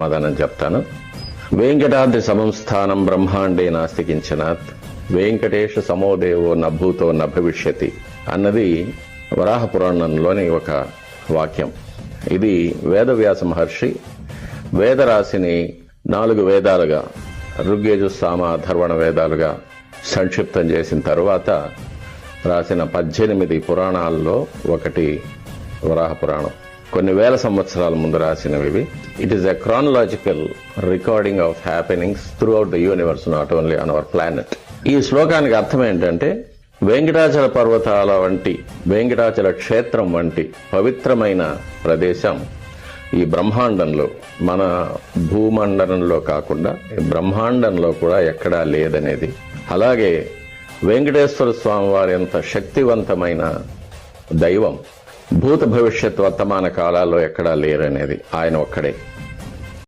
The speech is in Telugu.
సమాధానం చెప్తాను. వెంకటాద్రి సమం స్థానం బ్రహ్మాండే నాస్తి కించనాత్, వెంకటేశ సమోదేవో నభూతో నభవిష్యతి అన్నది వరాహ పురాణంలోని ఒక వాక్యం. ఇది వేదవ్యాస మహర్షి వేదరాశిని 4 వేదాలుగా, ఋగ్యజు సామ అథర్వణ వేదాలుగా సంక్షిప్తం చేసిన తరువాత రాసిన 18 పురాణాల్లో ఒకటి వరాహ పురాణం. కొన్ని వేల సంవత్సరాల ముందు రాసినవి. It is a chronological recording of happenings through out the universe, not only on our planet. ఈ శ్లోకానికి అర్థం ఏంటంటే, వెంకటాచల పర్వతాల వంటి, వెంకటాచల క్షేత్రం వంటి పవిత్రమైన ప్రదేశం ఈ బ్రహ్మాండంలో, మన భూమండలంలో కాకుండా బ్రహ్మాండంలో కూడా ఎక్కడా లేదనేది. అలాగే వెంకటేశ్వర స్వామి వారి అంత శక్తివంతమైన దైవం భూత భవిష్యత్ వర్తమాన కాలాల్లో ఎక్కడా లేరనేది. ఆయన ఒక్కడే.